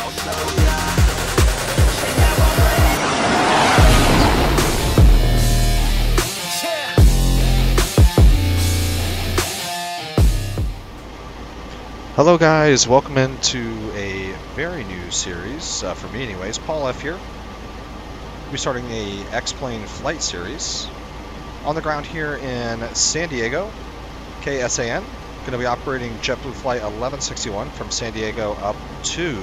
Hello guys, welcome into a very new series, for me anyways. Paul F here. We'll be starting a X-Plane flight series on the ground here in San Diego, KSAN. Going to be operating JetBlue Flight 1161 from San Diego up to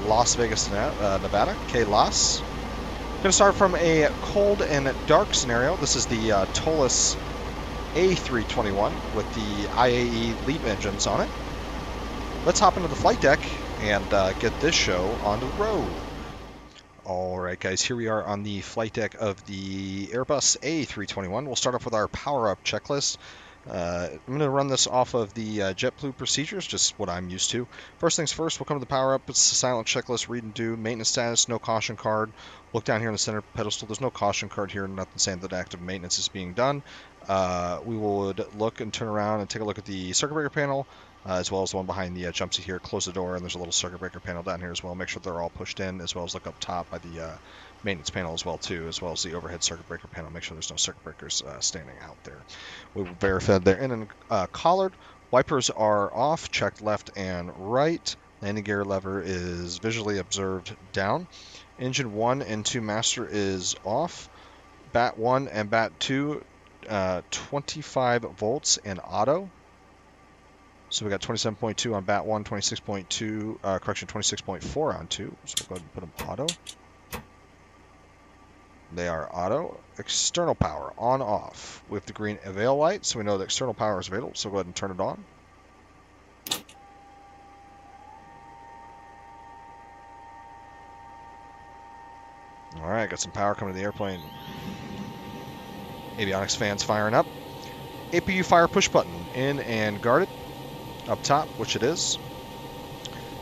Las Vegas, Nevada, KLAS. Going to start from a cold and dark scenario. This is the TOLUS A321 with the IAE LEAP engines on it. Let's hop into the flight deck and get this show on the road. Alright guys, here we are on the flight deck of the Airbus A321. We'll start off with our power-up checklist. I'm going to run this off of the JetBlue procedures, just what I'm used to. First things first, we'll come to the power-up. It's a silent checklist, read and do. Maintenance status, no caution card. Look down here in the center pedestal. There's no caution card here, nothing saying that active maintenance is being done. We would look and turn around and take a look at the circuit breaker panel, as well as the one behind the jump seat here. Close the door, and there's a little circuit breaker panel down here as well. Make sure they're all pushed in, as well as look up top by the maintenance panel as well too, as well as the overhead circuit breaker panel. Make sure there's no circuit breakers standing out there. We will verify they're in and collared. Wipers are off, checked left and right. Landing gear lever is visually observed down. Engine 1 and 2 master is off. BAT 1 and BAT 2, 25 volts and auto. So we got 27.2 on BAT 1, 26.2, 26.4 on 2. So we'll go ahead and put them auto. They are auto. External power on off with the green avail light, so we know the external power is available. So go ahead and turn it on. All right, got some power coming to the airplane. Avionics fans firing up. APU fire push button in and guarded up top, which it is.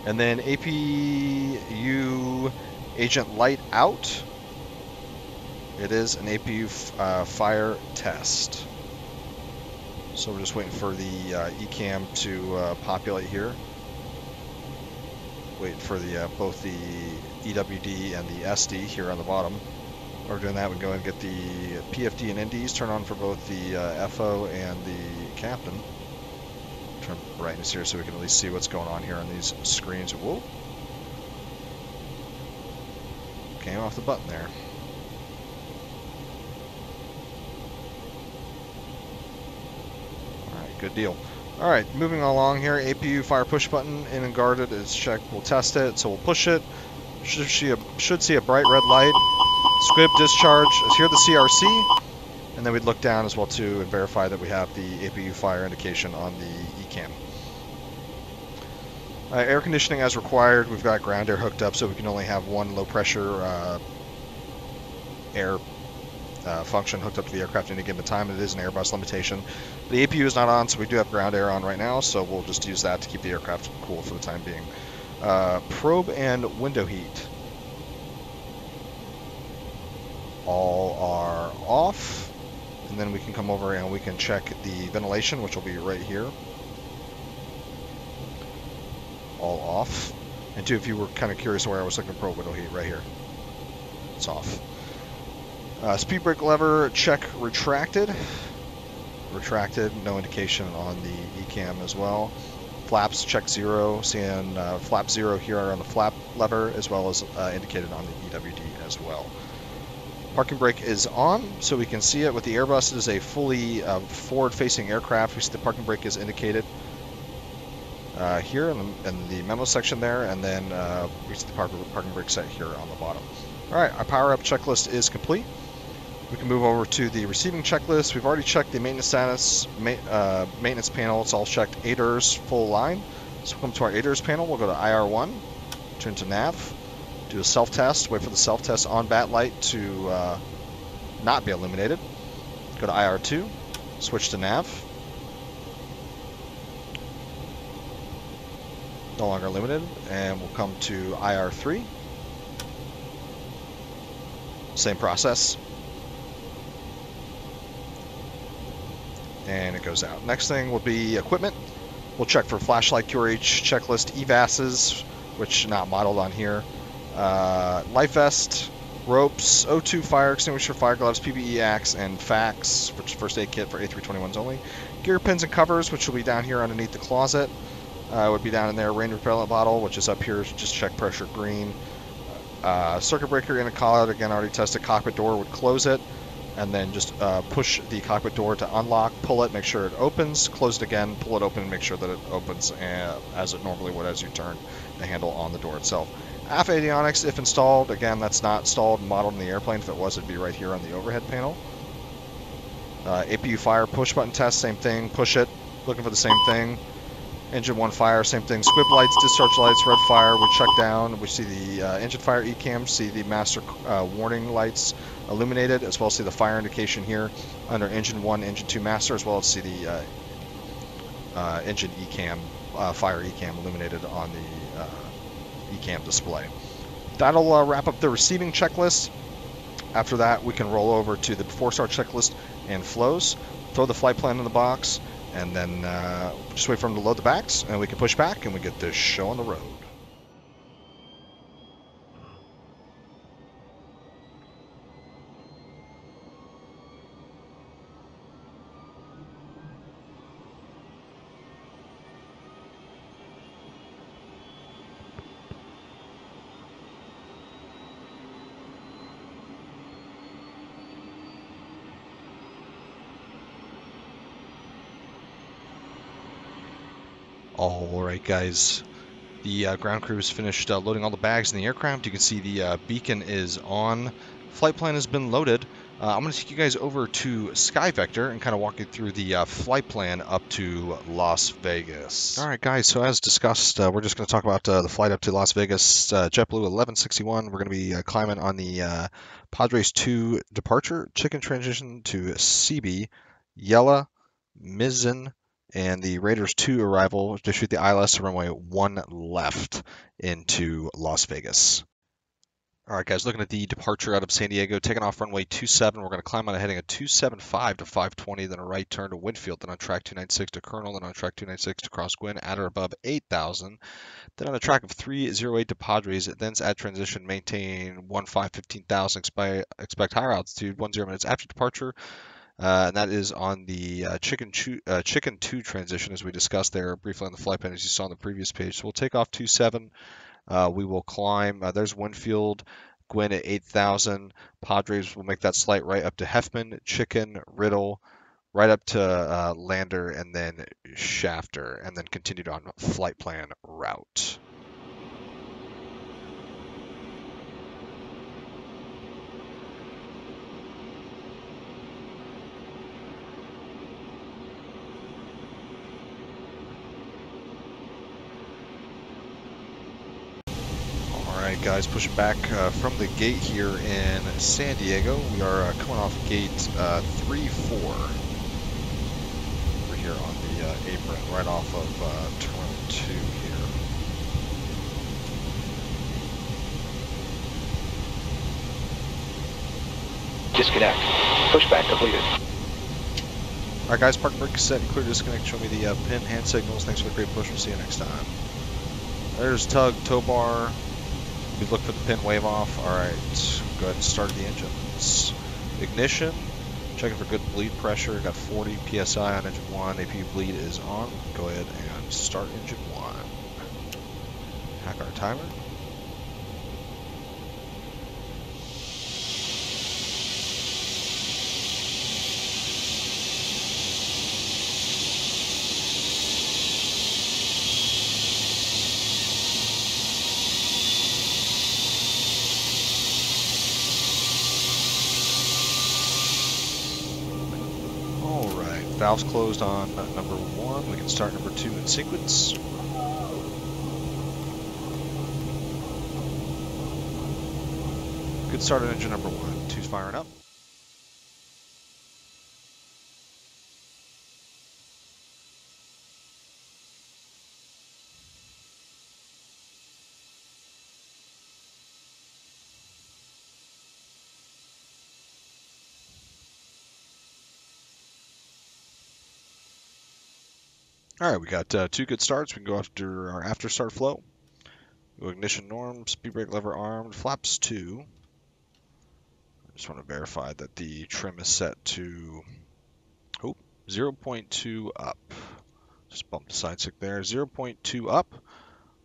And then APU agent light out. It is an APU fire test. So we're just waiting for the ECAM to populate here. Waiting for the both the EWD and the SD here on the bottom. While we're doing that, we go ahead and get the PFD and NDs turn on for both the FO and the captain. Turn brightness here so we can at least see what's going on here on these screens. Whoa! Came off the button there. Alright, good deal. Alright, moving along here. APU fire push button in and guarded is checked. We'll test it, so we'll push it. Should see a bright red light. Squib discharge is here, the CRC. And then we'd look down as well too and verify that we have the APU fire indication on the ECAM. Air conditioning as required. We've got ground air hooked up, so we can only have one low pressure air function hooked up to the aircraft at any given time. It is an Airbus limitation. The APU is not on, so we do have ground air on right now, so we'll just use that to keep the aircraft cool for the time being. Probe and window heat. All are off. And then we can come over and we can check the ventilation, which will be right here. All off. And two, if you were kind of curious where I was looking, probe window heat right here. It's off. Speed brake lever check retracted. Retracted, no indication on the ECAM as well. Flaps check 0, seeing flap 0 here on the flap lever, as well as indicated on the EWD as well. Parking brake is on, so we can see it with the Airbus. It is a fully forward-facing aircraft. We see the parking brake is indicated here in the memo section there, and then we see the parking brake set here on the bottom. All right, our power-up checklist is complete. We can move over to the receiving checklist. We've already checked the maintenance status, maintenance panel. It's all checked. ADERS full line. So we'll come to our ADERS panel. We'll go to IR1, turn to nav. Do a self-test, wait for the self-test on bat light to not be illuminated. Go to IR2, switch to nav. No longer illuminated, and we'll come to IR3. Same process. And it goes out. Next thing will be equipment. We'll check for flashlight QRH checklist, EVASs, which not modeled on here. Life vest, ropes, O2 fire extinguisher, fire gloves, PPE axe, and fax, which is first aid kit for A321s only. Gear pins and covers, which will be down here underneath the closet. Would be down in there. Rain repellent bottle, which is up here, just check pressure green. Circuit breaker in a collet, again already tested. Cockpit door would close it, and then just push the cockpit door to unlock, pull it, make sure it opens, close it again, pull it open, and make sure that it opens as it normally would as you turn the handle on the door itself. Aft avionics, if installed, again, that's not installed and modeled in the airplane. If it was, it'd be right here on the overhead panel. APU fire push button test, same thing, push it, looking for the same thing. Engine 1 fire, same thing. Squib lights, discharge lights, red fire. We check down. We see the engine fire ECAM, see the master warning lights illuminated, as well as see the fire indication here under engine 1, engine 2 master, as well as see the engine ECAM, fire ECAM illuminated on the ECAM display. That'll wrap up the receiving checklist. After that, we can roll over to the before start checklist and flows, throw the flight plan in the box, and then just wait for them to load the backs, and we can push back, and we get this show on the road. Alright guys, the ground crew has finished loading all the bags in the aircraft. You can see the beacon is on. Flight plan has been loaded. I'm going to take you guys over to SkyVector and kind of walk you through the flight plan up to Las Vegas. Alright guys, so as discussed, we're just going to talk about the flight up to Las Vegas. JetBlue 1161, we're going to be climbing on the Padres 2 departure, chicken transition to CB, Yella, Mizzen, and the Raiders 2 arrival to shoot the ILS to runway 1 left into Las Vegas. All right, guys, looking at the departure out of San Diego, taking off runway 27. We're going to climb on a heading of 275 to 520, then a right turn to Winfield, then on track 296 to Colonel, then on track 296 to cross Gwin, at or above 8,000. Then on a track of 308 to Padres, then at transition, maintain 15,000, expect higher altitude, 10 minutes after departure. And that is on the Chicken 2 transition, as we discussed there briefly on the flight plan, as you saw on the previous page. So we'll take off 27. We will climb. There's Winfield, Gwin at 8,000. Padres will make that slight right up to Heffman, Chicken, Riddle, right up to Lander, and then Shafter, and then continued on flight plan route. Alright guys, pushing back from the gate here in San Diego. We are coming off gate 3-4. We're here on the apron, right off of turn 2 here. Disconnect. Pushback completed. Alright guys, park brake set and clear disconnect. Show me the pin hand signals. Thanks for the great push. We'll see you next time. There's tug, tow bar. We look for the pin wave off. Alright, go ahead and start the engines. Ignition, checking for good bleed pressure. Got 40 PSI on engine 1. APU bleed is on. Go ahead and start engine 1. Hack our timer. Valves closed on number 1. We can start number 2 in sequence. Good start on engine number 1. 2's firing up. All right, we got 2 good starts. We can go after our after start flow. Ignition norm, speed brake lever armed, flaps 2. I just want to verify that the trim is set to 0.2 up. Just bump the side stick there. 0.2 up.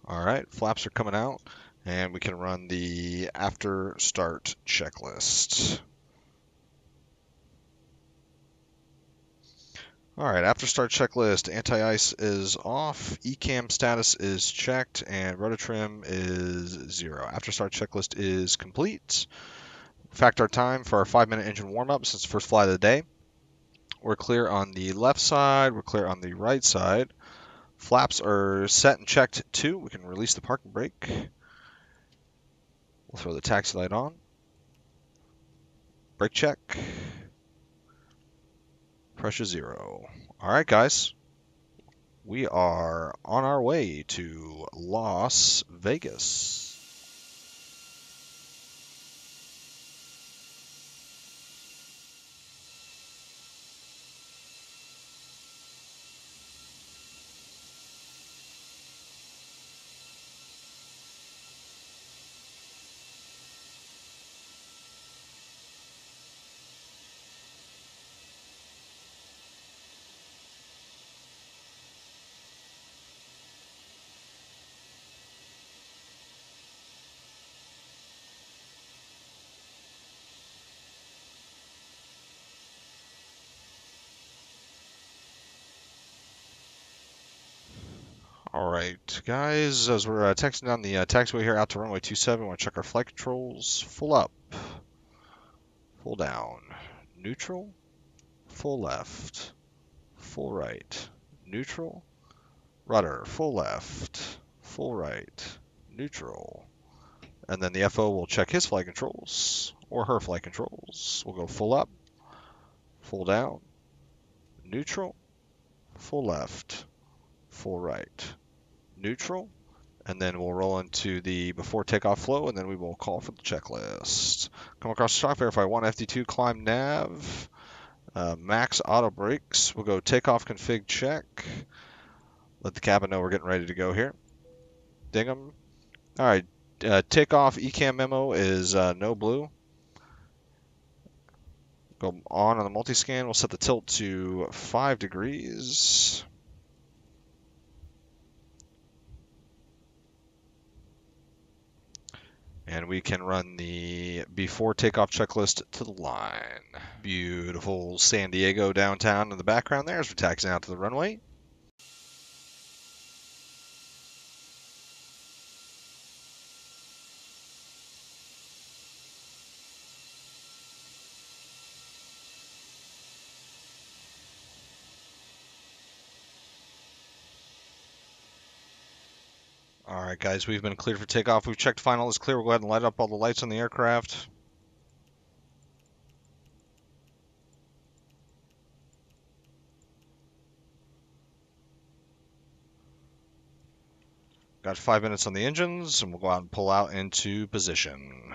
All right, flaps are coming out, and we can run the after start checklist. All right, after start checklist, anti-ice is off, ECAM status is checked, and rotor trim is 0. After start checklist is complete. Fact our time for our 5-minute engine warm-up since the first flight of the day. We're clear on the left side, we're clear on the right side. Flaps are set and checked too. We can release the parking brake. We'll throw the taxi light on. Brake check. Pressure 0. All right, guys. We are on our way to Las Vegas. All right, guys, as we're texting down the taxiway here out to runway 27, we want to check our flight controls. Full up, full down, neutral, full left, full right, neutral, rudder, full left, full right, neutral. And then the FO will check his flight controls, or her flight controls. We'll go full up, full down, neutral, full left, full right, neutral, and then we'll roll into the before takeoff flow, and then we will call for the checklist. Come across the shock, verify 1 FD2, climb nav, max auto brakes. We'll go takeoff config check. Let the cabin know we're getting ready to go here. Ding them. All right, takeoff ECAM memo is no blue. Go on the multi-scan. We'll set the tilt to 5 degrees. And we can run the before takeoff checklist to the line. Beautiful San Diego downtown in the background there as we're taxiing out to the runway. All right, guys, we've been cleared for takeoff. We've checked final is clear. We'll go ahead and light up all the lights on the aircraft. Got 5 minutes on the engines, and we'll go out and pull out into position.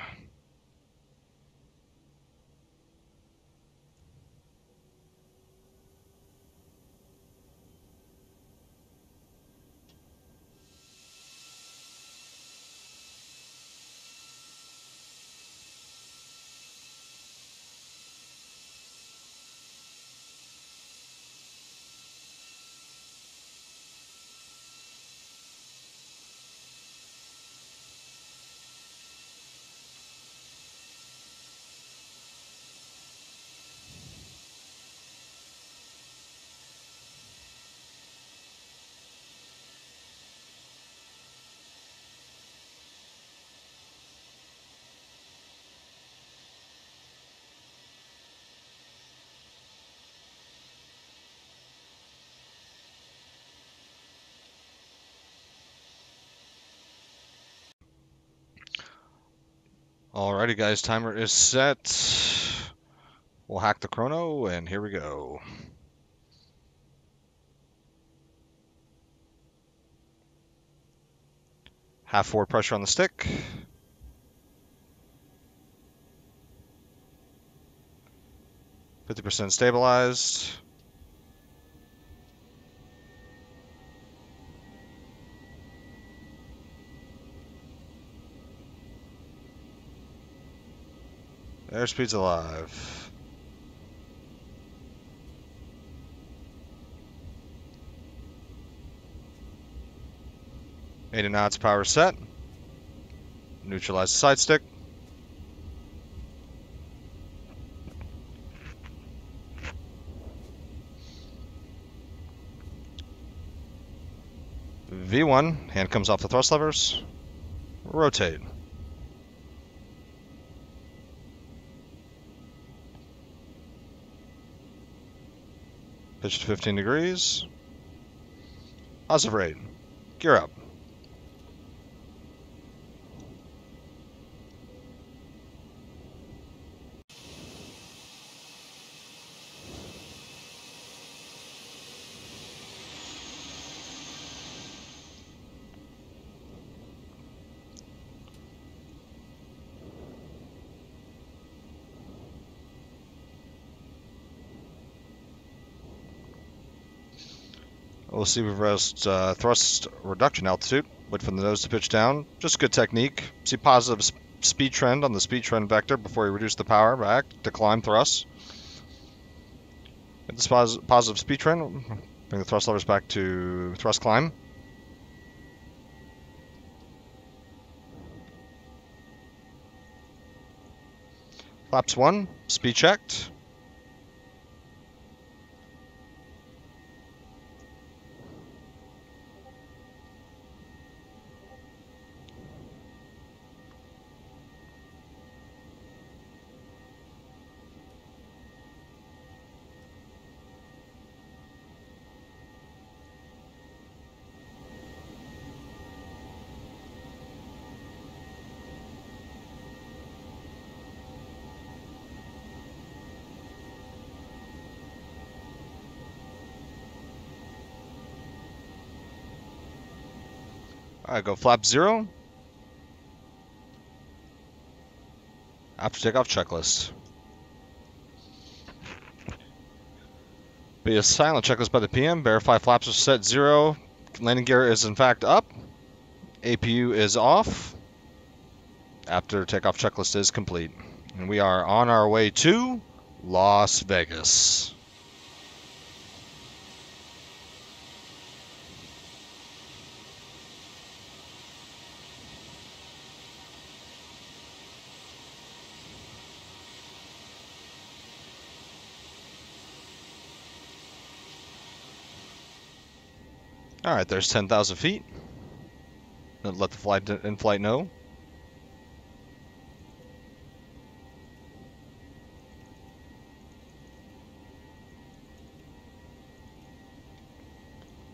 Alrighty, guys, timer is set. We'll hack the chrono, and here we go. Half forward pressure on the stick. 50% stabilized. Airspeed's alive. Eighty knots, power set. Neutralize the side stick. V1, hand comes off the thrust levers. Rotate. Pitch to 15 degrees. Positive rate. Gear up. We'll see we've reached thrust reduction altitude. Wait for the nose to pitch down. Just good technique. See positive speed trend on the speed trend vector before you reduce the power back to climb thrust. Get this positive speed trend. Bring the thrust levers back to thrust climb. Flaps 1, speed checked. Alright, go flap 0. After takeoff checklist. Be a silent checklist by the PM. Verify flaps are set 0. Landing gear is in fact up. APU is off. After takeoff checklist is complete. And we are on our way to Las Vegas. Alright, there's 10,000 feet. Let the flight in flight know.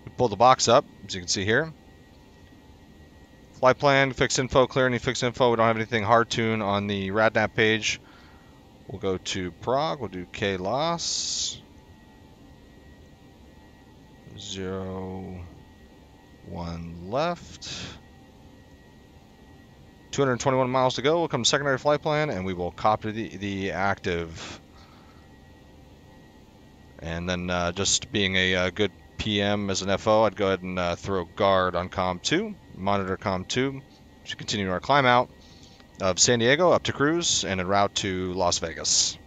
We pull the box up, as you can see here. Flight plan, fixed info, clear any fixed info. We don't have anything hard tune on the RadNav page. We'll go to Prague, we'll do KLAS. 0, 1 left. 221 miles to go. We'll come secondary flight plan, and we will copy the active. And then just being a good PM as an FO, I'd go ahead and throw guard on COM 2, monitor COM 2, to continue our climb out of San Diego up to cruise and en route to Las Vegas.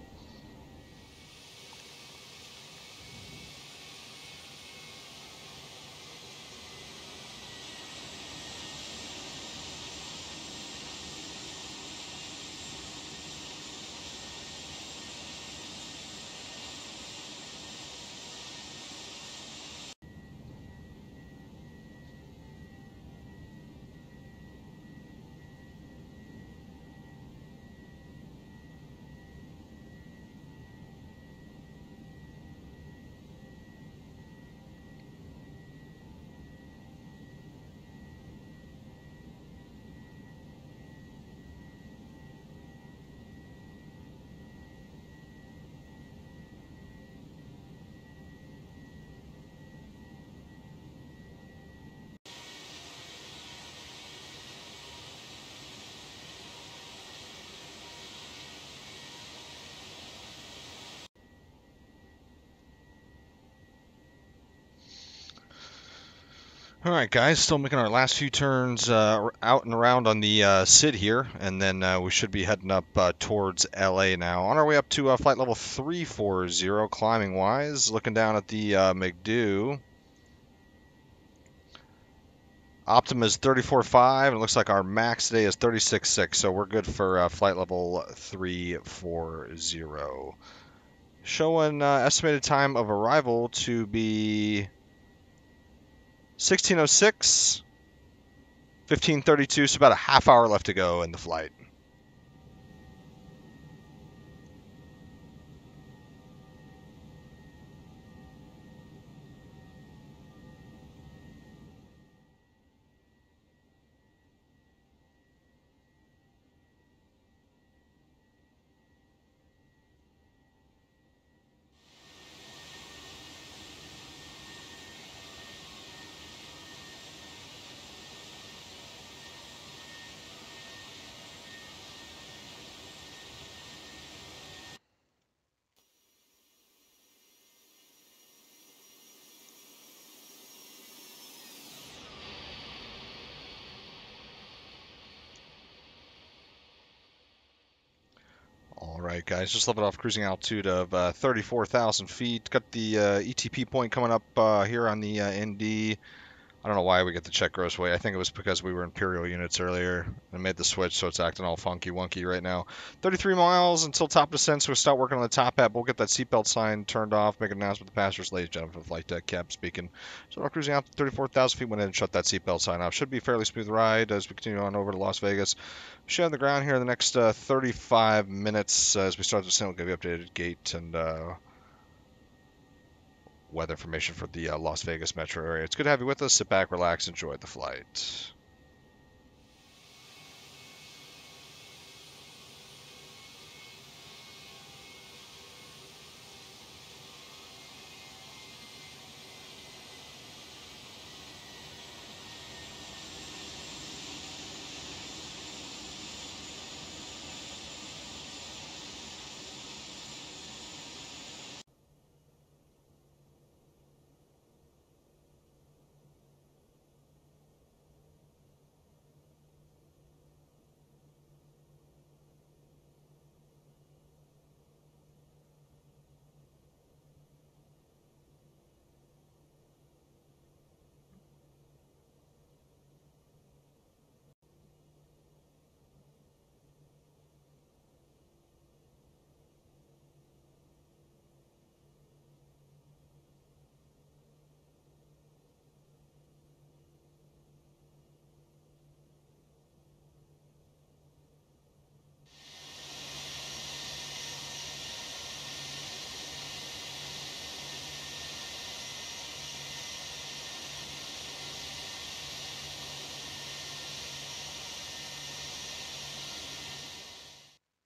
All right, guys, still making our last few turns out and around on the SID here, and then we should be heading up towards LA now. On our way up to flight level 340, climbing wise, looking down at the McDo. Optima is 34.5, and it looks like our max today is 36.6, so we're good for flight level 340. Showing estimated time of arrival to be 16:06. 15:32, so about a half hour left to go in the flight. All right, guys, just leveled off cruising altitude of 34,000 feet. Got the ETP point coming up here on the ND. I don't know why we get the check gross weight. I think it was because we were Imperial units earlier and made the switch, so it's acting all funky wonky right now. 33 miles until top descent, so we'll start working on the top hat. We'll get that seatbelt sign turned off, make an announcement to the passengers, ladies and gentlemen, from the flight deck, Cap speaking. So we're cruising out to 34,000 feet, went in and shut that seatbelt sign off. Should be a fairly smooth ride as we continue on over to Las Vegas. Should on the ground here in the next 35 minutes as we start the descent. We'll give you updated gate and weather information for the Las Vegas metro area. It's good to have you with us. Sit back, relax, enjoy the flight.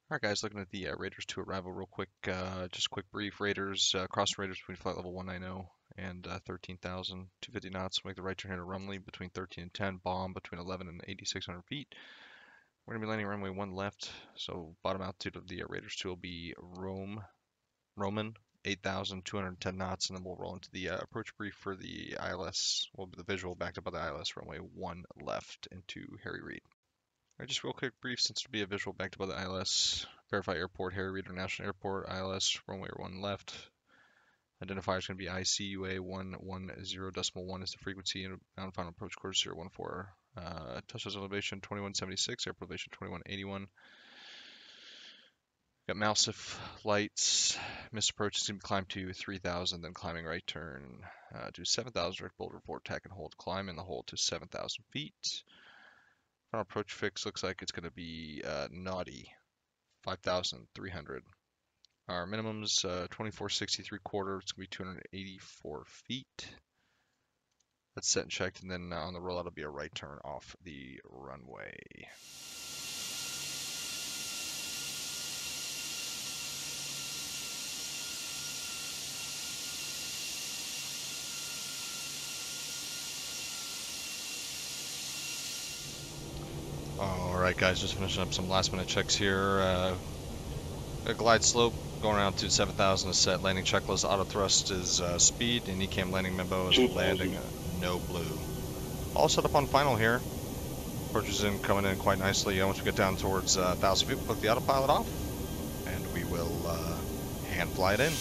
All right, guys, looking at the Raiders to arrival real quick. Just a quick brief. Raiders, cross Raiders between flight level 190 and 13,250 knots. Make the right turn here to Rumley between 13 and 10. Bomb between 11 and 8,600 feet. We're going to be landing runway 1 left. So bottom altitude of the Raiders 2 will be Roman, 8,210 knots. And then we'll roll into the approach brief for the ILS. Will be the visual backed up by the ILS runway 1 left into Harry Reid. Alright, just real quick brief since it'll be a visual backed up by the ILS. Verify airport, Harry Reid International Airport, ILS, runway 1 left. Identifier is going to be ICUA 110.1 is the frequency, and final approach course 014. Touchdown elevation 2176, airport elevation 2181. Got Malsif lights. Missed approach is going to climb to 3000, then climbing right turn to 7000. Direct bold report, tack and hold, climb in the hold to 7000 feet. Final approach fix looks like it's going to be naughty, 5,300. Our minimum's 2463 quarter. It's going to be 284 feet. That's set and checked, and then on the rollout it'll be a right turn off the runway. Alright, guys, just finishing up some last minute checks here. A glide slope going around to 7,000 is set. Landing checklist, auto thrust is speed, and ECAM landing memo is landing no blue. All set up on final here. Approaches in, coming in quite nicely. Once we get down towards 1,000 feet, we'll put the autopilot off, and we will hand fly it in.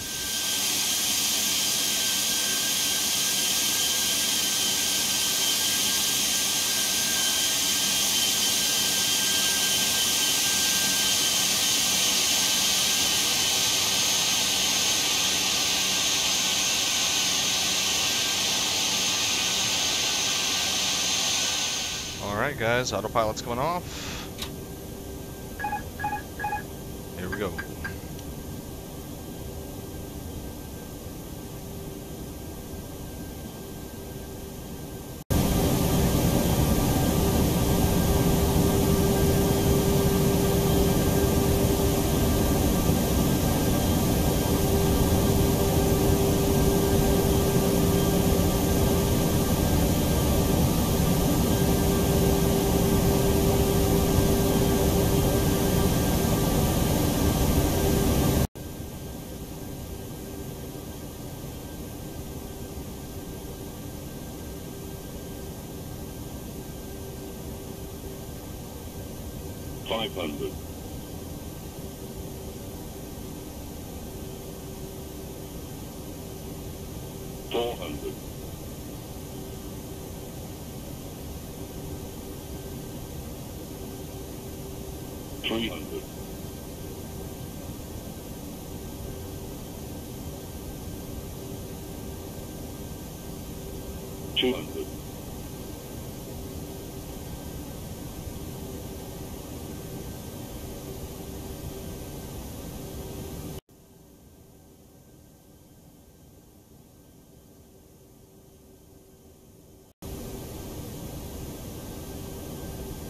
Alright guys, autopilot's coming off. Here we go. $500. $400. $300. $200.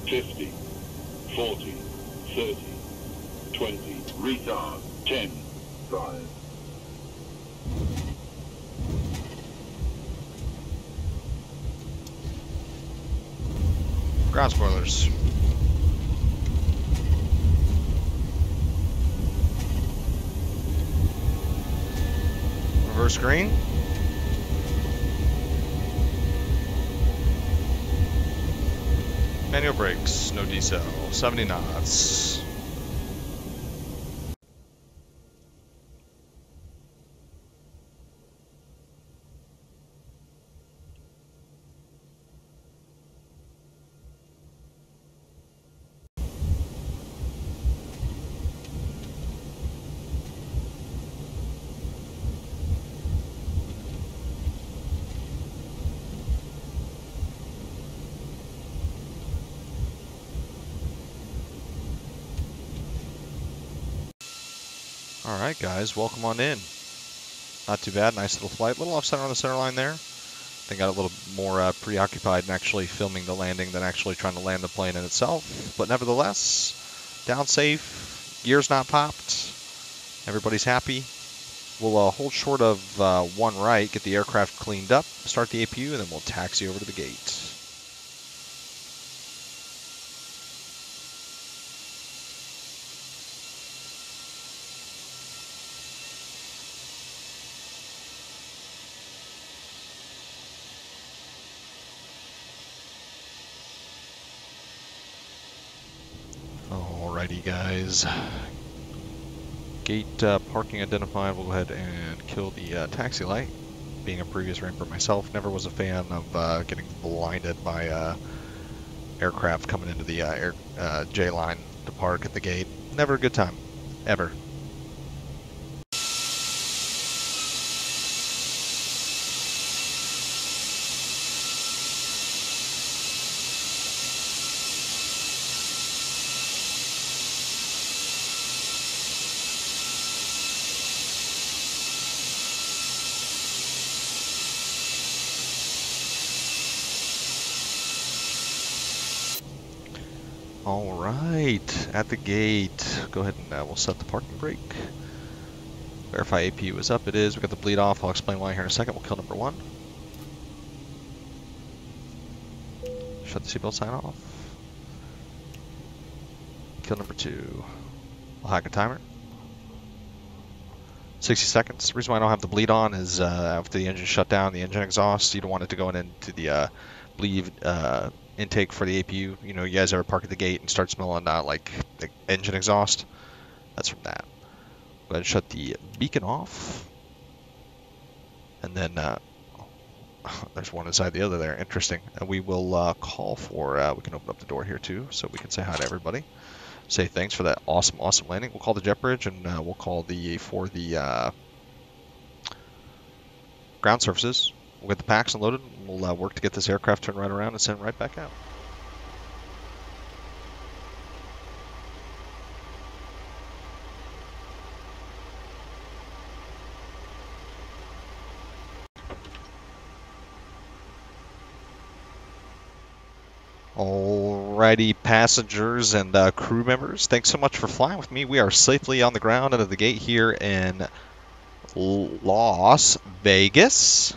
$50, $40, $30, $20, retard, $10, $5. Ground spoilers. Reverse green. Manual brakes, no decel, 70 knots. Alright guys, welcome on in. Not too bad, nice little flight. A little off center on the center line there. They got a little more preoccupied in actually filming the landing than actually trying to land the plane in itself. But nevertheless, down safe, gears not popped, everybody's happy. We'll hold short of 1 right, get the aircraft cleaned up, start the APU, and then we'll taxi over to the gate. Alrighty guys, gate parking identified. We'll go ahead and kill the taxi light. Being a previous ramper myself, never was a fan of getting blinded by aircraft coming into the J line to park at the gate. Never a good time, ever. All right, at the gate, go ahead and we'll set the parking brake. Verify APU is up, it is. We got the bleed off, I'll explain why here in a second. We'll kill number 1. Shut the seatbelt sign off. Kill number 2. We'll hack a timer. 60 seconds. The reason why I don't have the bleed on is after the engine shut down, the engine exhaust, you don't want it to go into the bleed intake for the APU. You know, you guys ever park at the gate and start smelling like the engine exhaust? That's from that. Go ahead and shut the beacon off. And then there's one inside the other there. Interesting. And we will call for, we can open up the door here too, so we can say hi to everybody. Say thanks for that awesome, awesome landing. We'll call the jet bridge, and we'll call the ground surfaces. We'll get the packs unloaded, and we'll work to get this aircraft turned right around and send right back out. Alrighty, passengers and crew members, thanks so much for flying with me. We are safely on the ground out of the gate here in Las Vegas.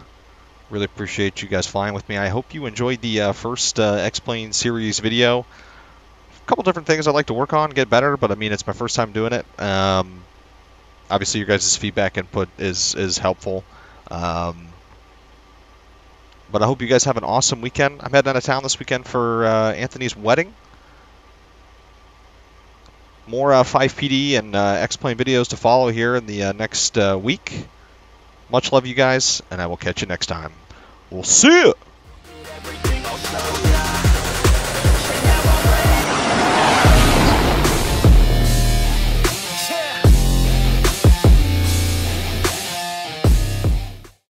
Really appreciate you guys flying with me. I hope you enjoyed the first X-Plane series video. A couple different things I'd like to work on, get better, but I mean, it's my first time doing it. Obviously, your guys' feedback input is helpful. But I hope you guys have an awesome weekend. I'm heading out of town this weekend for Anthony's wedding. More 5PD and X-Plane videos to follow here in the next week. Much love, you guys, and I will catch you next time. We'll see you!